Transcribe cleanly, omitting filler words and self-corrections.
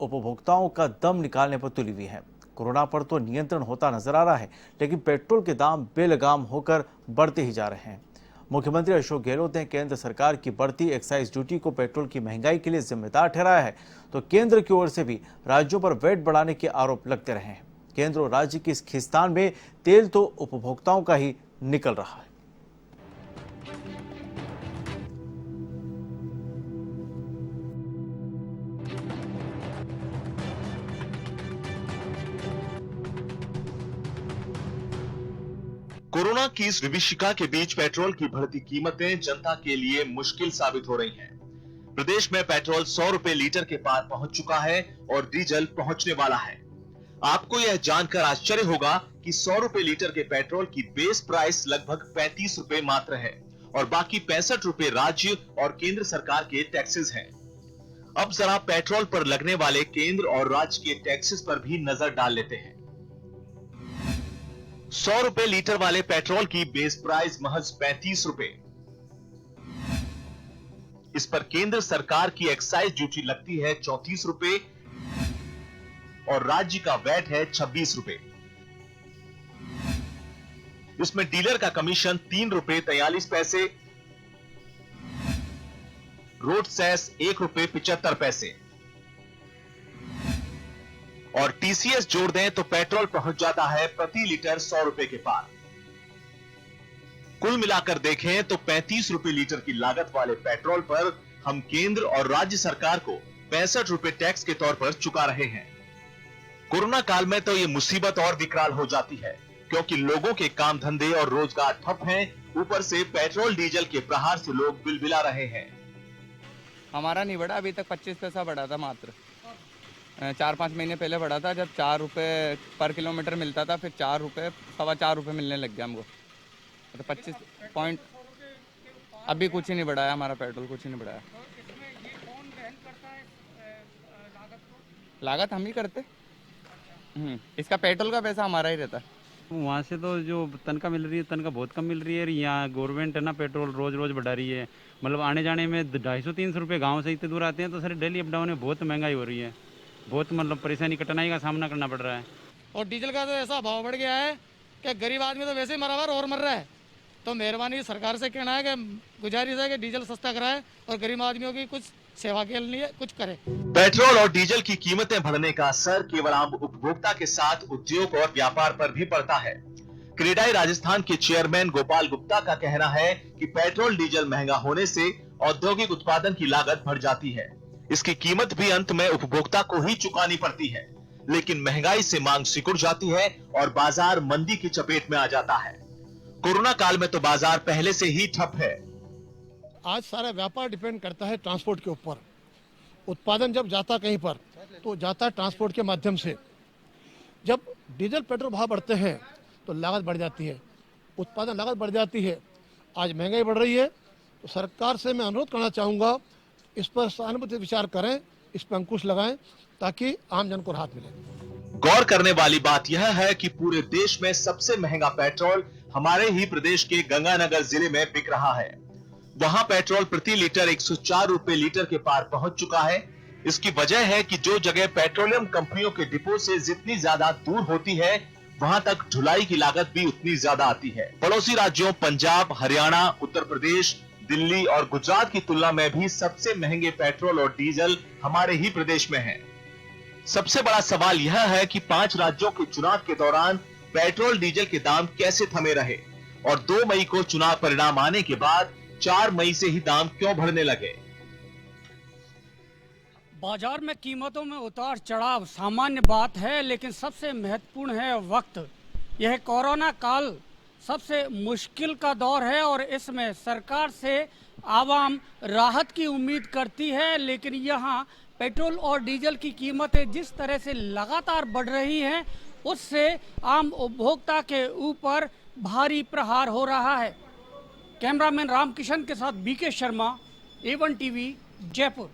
उपभोक्ताओं का दम निकालने पर तुली हुई है। कोरोना पर तो नियंत्रण होता नजर आ रहा है, लेकिन पेट्रोल के दाम बेलगाम होकर बढ़ते ही जा रहे हैं। मुख्यमंत्री अशोक गहलोत ने केंद्र सरकार की बढ़ती एक्साइज ड्यूटी को पेट्रोल की महंगाई के लिए जिम्मेदार ठहराया है, तो केंद्र की ओर से भी राज्यों पर वैट बढ़ाने के आरोप लगते रहे हैं। केंद्र और राज्य की इस खींचतान में तेल तो उपभोक्ताओं का ही निकल रहा है। कोरोना की इस विभीषिका के बीच पेट्रोल की बढ़ती कीमतें जनता के लिए मुश्किल साबित हो रही हैं। प्रदेश में पेट्रोल 100 रुपए लीटर के पार पहुंच चुका है और डीजल पहुंचने वाला है। आपको यह जानकर आश्चर्य होगा कि 100 रुपए लीटर के पेट्रोल की बेस प्राइस लगभग 35 रुपए मात्र है और बाकी 65 रुपए राज्य और केंद्र सरकार के टैक्सेस हैं। अब जरा पेट्रोल पर लगने वाले केंद्र और राज्य के टैक्सेस पर भी नजर डाल लेते हैं। 100 रुपए लीटर वाले पेट्रोल की बेस प्राइस महज 35 रुपए। इस पर केंद्र सरकार की एक्साइज ड्यूटी लगती है 34 रुपए और राज्य का वैट है 26 रुपए। इसमें डीलर का कमीशन 3 रुपए 43 पैसे, रोड सेस 1 रुपए 75 पैसे और टीसीएस जोड़ दें तो पेट्रोल पहुंच जाता है प्रति लीटर 100 रुपए के पार। कुल मिलाकर देखें तो 35 रुपए लीटर की लागत वाले पेट्रोल पर हम केंद्र और राज्य सरकार को 65 रुपए टैक्स के तौर पर चुका रहे हैं। कोरोना काल में तो ये मुसीबत और विकराल हो जाती है, क्योंकि लोगों के काम धंधे और रोजगार ठप हैं। ऊपर से पेट्रोल डीजल के प्रहार से लोग बिलबिला रहे हैं। हमारा नहीं बढ़ा, अभी तक 25 पैसा बढ़ा था मात्र। 4-5 महीने पहले बढ़ा था, जब 4 रुपए पर किलोमीटर मिलता था, फिर 4 रुपए 4.25 रुपए मिलने लग गया हमको। तो 25 पॉइंट अभी कुछ ही नहीं बढ़ाया, हमारा पेट्रोल कुछ ही नहीं बढ़ाया। लागत हम ही करते। इसका पेट्रोल का पैसा हमारा ही रहता है। वहाँ से तो जो तनख्वाह मिल रही है, तनख्वाह बहुत कम मिल रही है। यहाँ गवर्नमेंट है ना, पेट्रोल रोज रोज बढ़ा रही है। मतलब आने जाने में 250-300 रुपये गाँव से इतने दूर आते हैं, तो सर डेली अप डाउन में बहुत महंगाई हो रही है। बहुत मतलब परेशानी कठिनाई का सामना करना पड़ रहा है। और डीजल का तो ऐसा भाव बढ़ गया है कि गरीब आदमी तो वैसे ही मरा हुआ और मर रहा है। तो मेहरबानी सरकार से कहना है कि गुजारिश है कि डीजल सस्ता कराए और गरीब आदमियों की कुछ सेवा के लिए कुछ करे। पेट्रोल और डीजल की कीमतें बढ़ने का असर केवल आम उपभोक्ता के साथ उद्योग और व्यापार पर भी पड़ता है। क्रेडाई राजस्थान के चेयरमैन गोपाल गुप्ता का कहना है कि पेट्रोल डीजल महंगा होने से औद्योगिक उत्पादन की लागत बढ़ जाती है। इसकी कीमत भी अंत में उपभोक्ता को ही चुकानी पड़ती है, लेकिन महंगाई से मांग सिकुड़ जाती है और बाजार मंदी की चपेट में आ जाता है। कोरोना काल में तो बाजार पहले से ही ठप है। आज सारा व्यापार डिपेंड करता है ट्रांसपोर्ट के ऊपर। उत्पादन जब जाता कहीं पर तो जाता है ट्रांसपोर्ट के माध्यम से। जब डीजल पेट्रोल भाव बढ़ते हैं तो लागत बढ़ जाती है, उत्पादन लागत बढ़ जाती है। आज महंगाई बढ़ रही है, तो सरकार से मैं अनुरोध करना चाहूँगा, इस पर सहानुभूति विचार करें, इस पर अंकुश लगाएं, ताकि आम जन को राहत मिले। गौर करने वाली बात यह है कि पूरे देश में सबसे महंगा पेट्रोल हमारे ही प्रदेश के गंगानगर जिले में बिक रहा है। वहां पेट्रोल प्रति लीटर 104 रुपए लीटर के पार पहुंच चुका है। इसकी वजह है कि जो जगह पेट्रोलियम कंपनियों के डिपो से जितनी ज्यादा दूर होती है, वहां तक ढुलाई की लागत भी उतनी ज्यादा आती है। पड़ोसी राज्यों पंजाब, हरियाणा, उत्तर प्रदेश, दिल्ली और गुजरात की तुलना में भी सबसे महंगे पेट्रोल और डीजल हमारे ही प्रदेश में है। सबसे बड़ा सवाल यह है कि 5 राज्यों के चुनाव के दौरान पेट्रोल डीजल के दाम कैसे थमे रहे और 2 मई को चुनाव परिणाम आने के बाद 4 मई से ही दाम क्यों बढ़ने लगे। बाजार में कीमतों में उतार चढ़ाव सामान्य बात है, लेकिन सबसे महत्वपूर्ण है वक्त। यह कोरोना काल सबसे मुश्किल का दौर है और इसमें सरकार से आवाम राहत की उम्मीद करती है, लेकिन यहाँ पेट्रोल और डीजल की कीमतें जिस तरह से लगातार बढ़ रही हैं, उससे आम उपभोक्ता के ऊपर भारी प्रहार हो रहा है। कैमरामैन रामकिशन के साथ BK Sharma, A1 TV, Jaipur.